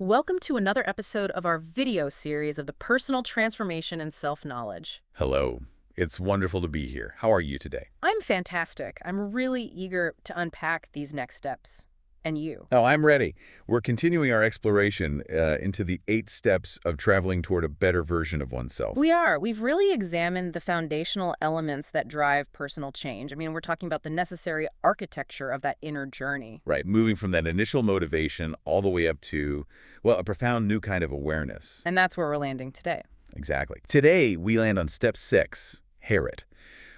Welcome to another episode of our video series of the personal transformation and self-knowledge. Hello. It's wonderful to be here. How are you today? I'm fantastic. I'm really eager to unpack these next steps. And you? Oh, I'm ready. We're continuing our exploration into the 8 steps of traveling toward a better version of oneself. We are. We've really examined the foundational elements that drive personal change. I mean, we're talking about the necessary architecture of that inner journey. Right, moving from that initial motivation all the way up to, well, a profound new kind of awareness. And that's where we're landing today. Exactly. Today, we land on step 6, Herit,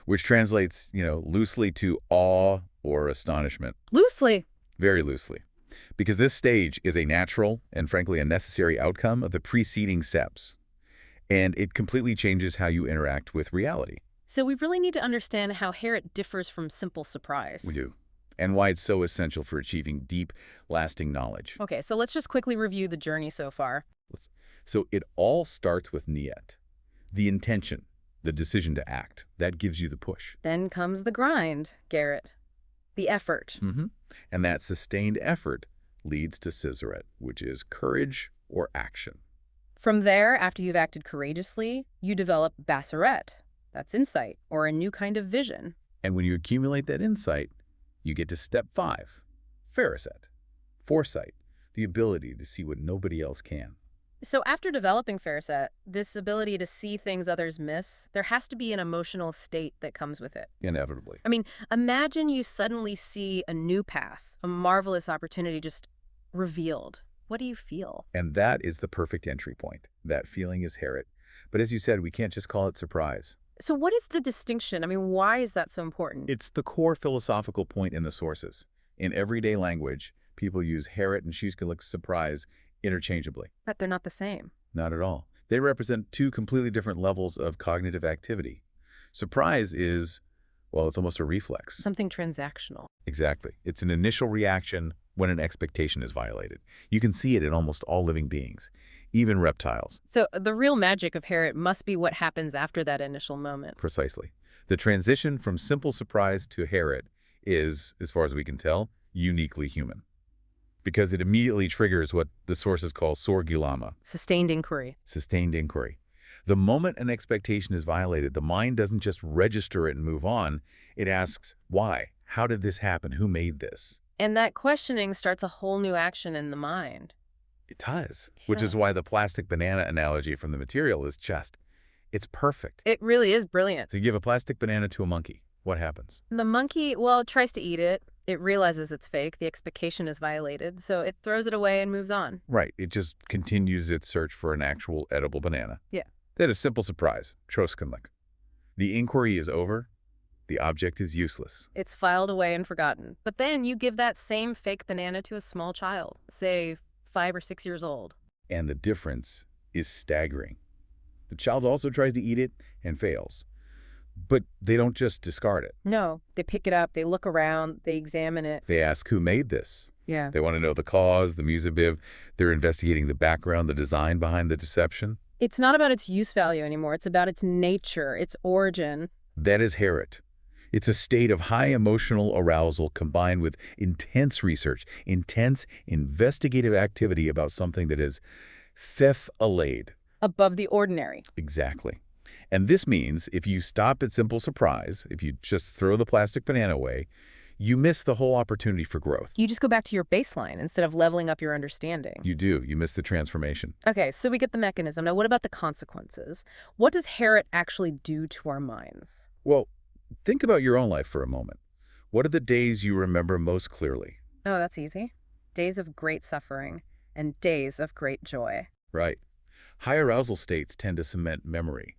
which translates, loosely to awe or astonishment. Loosely. Very loosely, because this stage is a natural and, frankly, a necessary outcome of the preceding steps, and it completely changes how you interact with reality. So we really need to understand how Herit differs from simple surprise. We do, and why it's so essential for achieving deep, lasting knowledge. Okay, so let's just quickly review the journey so far. So it all starts with niyat, the intention, the decision to act. That gives you the push. Then comes the grind, Garrett. The effort. And that sustained effort leads to sisaret, which is courage or action. From there, after you've acted courageously, you develop baseret. That's insight, or a new kind of vision. And when you accumulate that insight, you get to step 5, faraset, foresight, the ability to see what nobody else can. So after developing Faraset, this ability to see things others miss, there has to be an emotional state that comes with it. Inevitably. I mean, imagine you suddenly see a new path, a marvelous opportunity just revealed. What do you feel? And that is the perfect entry point. That feeling is Herit. But as you said, we can't just call it surprise. So what is the distinction? I mean, why is that so important? It's the core philosophical point in the sources. In everyday language, people use Herit and Shushkalik's surprise interchangeably. But they're not the same. Not at all. They represent 2 completely different levels of cognitive activity. Surprise is, well, it's almost a reflex. Something transactional. Exactly. It's an initial reaction when an expectation is violated. You can see it in almost all living beings, even reptiles. So the real magic of Herit must be what happens after that initial moment. Precisely. The transition from simple surprise to Herit is, as far as we can tell, uniquely human, because it immediately triggers what the sources call sorgulama. Sustained inquiry. Sustained inquiry. The moment an expectation is violated, the mind doesn't just register it and move on. It asks, why? How did this happen? Who made this? And that questioning starts a whole new action in the mind. It does, which is why the plastic banana analogy from the material is just, it's perfect. It really is brilliant. So you give a plastic banana to a monkey. What happens? The monkey, well, tries to eat it. It realizes it's fake. The expectation is violated. So it throws it away and moves on. Right. It just continues its search for an actual edible banana. Yeah. That is simple surprise. Troskenlik. The inquiry is over. The object is useless. It's filed away and forgotten. But then you give that same fake banana to a small child, say 5 or 6 years old. And the difference is staggering. The child also tries to eat it and fails. But they don't just discard it. No, they pick it up, they look around, they examine it. They ask who made this. Yeah. They want to know the cause, the musabiv. They're investigating the background, the design behind the deception. It's not about its use value anymore. It's about its nature, its origin. That is Herit. It's a state of high emotional arousal combined with intense research, intense investigative activity about something that is thef alade. Above the ordinary. Exactly. And this means if you stop at simple surprise, if you just throw the plastic banana away, you miss the whole opportunity for growth. You just go back to your baseline instead of leveling up your understanding. You do. You miss the transformation. Okay, so we get the mechanism. Now, what about the consequences? What does Herit actually do to our minds? Well, think about your own life for a moment. What are the days you remember most clearly? Oh, that's easy. Days of great suffering and days of great joy. Right. High arousal states tend to cement memory.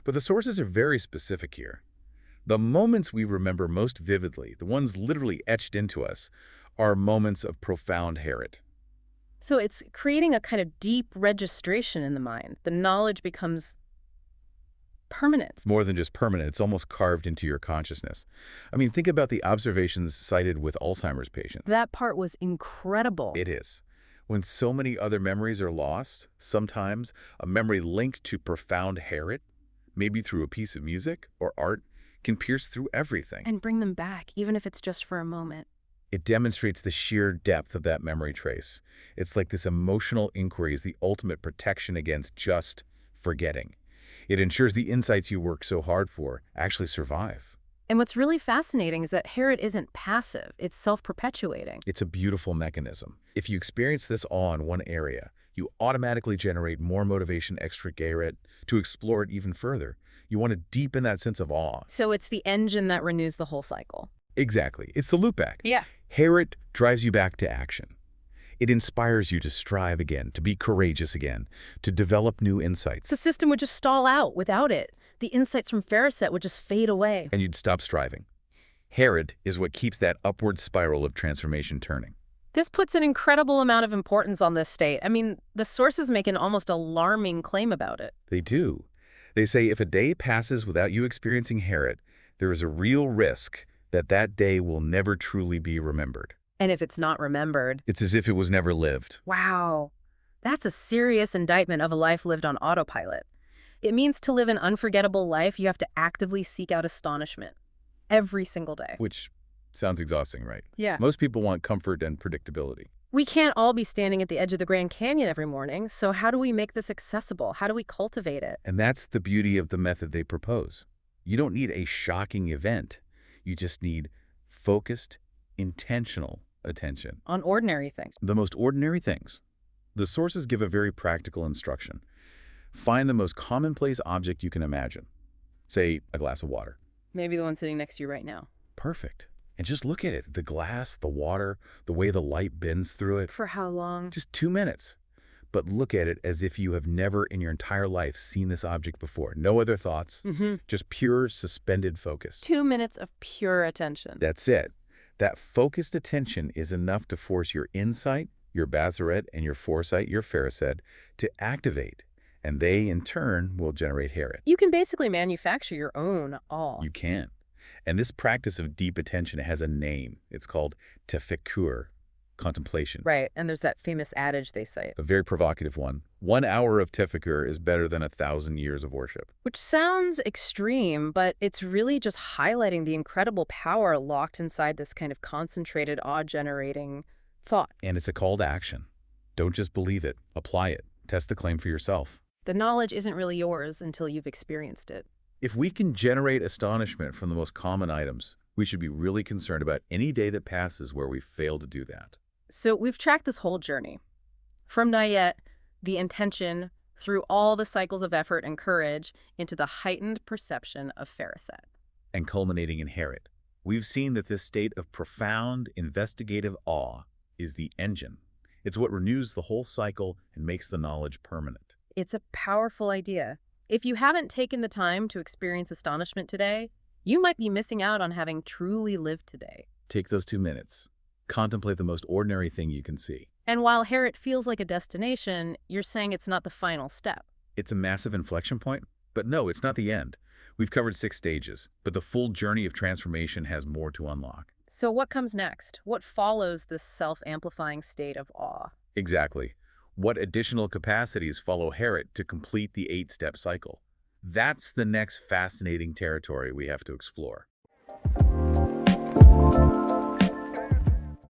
But the sources are very specific here. The moments we remember most vividly, the ones literally etched into us, are moments of profound Herit. So it's creating a kind of deep registration in the mind. The knowledge becomes permanent. It's more than just permanent. It's almost carved into your consciousness. I mean, think about the observations cited with Alzheimer's patients. That part was incredible. It is. When so many other memories are lost, sometimes a memory linked to profound Herit, maybe through a piece of music or art, can pierce through everything. And bring them back, even if it's just for a moment. It demonstrates the sheer depth of that memory trace. It's like this emotional inquiry is the ultimate protection against just forgetting. It ensures the insights you work so hard for actually survive. And what's really fascinating is that Herod isn't passive, it's self-perpetuating. It's a beautiful mechanism. If you experience this awe in one area, you automatically generate more motivation extra Garrett to explore it even further. You want to deepen that sense of awe. So it's the engine that renews the whole cycle. Exactly. It's the loopback. Yeah. Herod drives you back to action. It inspires you to strive again, to be courageous again, to develop new insights. The system would just stall out without it. The insights from Fariset would just fade away. And you'd stop striving. Herod is what keeps that upward spiral of transformation turning. This puts an incredible amount of importance on this state. I mean, the sources make an almost alarming claim about it. They do. They say if a day passes without you experiencing Herod, there is a real risk that that day will never truly be remembered. And if it's not remembered, It's as if it was never lived. wow, that's a serious indictment of a life lived on autopilot. It means to live an unforgettable life, you have to actively seek out astonishment every single day. Which sounds exhausting, right? Yeah. Most people want comfort and predictability. We can't all be standing at the edge of the Grand Canyon every morning, so how do we make this accessible? How do we cultivate it? And that's the beauty of the method they propose. You don't need a shocking event. You just need focused, intentional attention. On ordinary things. The most ordinary things. The sources give a very practical instruction. Find the most commonplace object you can imagine. Say, a glass of water. Maybe the one sitting next to you right now. Perfect. And just look at it. The glass, the water, the way the light bends through it. For how long? Just 2 minutes. But look at it as if you have never in your entire life seen this object before. No other thoughts, just pure suspended focus. 2 minutes of pure attention. That's it. That focused attention is enough to force your insight, your Bazaret, and your foresight, your Fariset, to activate. And they, in turn, will generate Herod. You can basically manufacture your own awe. You can. And this practice of deep attention has a name. It's called tefekkur, contemplation. Right, and there's that famous adage they cite. A very provocative one. 1 hour of tefekkur is better than 1,000 years of worship. Which sounds extreme, but it's really just highlighting the incredible power locked inside this kind of concentrated, awe-generating thought. And it's a call to action. Don't just believe it. Apply it. Test the claim for yourself. The knowledge isn't really yours until you've experienced it. If we can generate astonishment from the most common items, we should be really concerned about any day that passes where we fail to do that. So we've tracked this whole journey. From Nayet, the intention, through all the cycles of effort and courage, into the heightened perception of Fariset. And culminating in Herod. We've seen that this state of profound, investigative awe is the engine. It's what renews the whole cycle and makes the knowledge permanent. It's a powerful idea. If you haven't taken the time to experience astonishment today, you might be missing out on having truly lived today. Take those 2 minutes. Contemplate the most ordinary thing you can see. And while Herod feels like a destination, you're saying it's not the final step. It's a massive inflection point, but no, it's not the end. We've covered 6 stages, but the full journey of transformation has more to unlock. So what comes next? What follows this self-amplifying state of awe? Exactly. What additional capacities follow Herod to complete the 8-step cycle? That's the next fascinating territory we have to explore.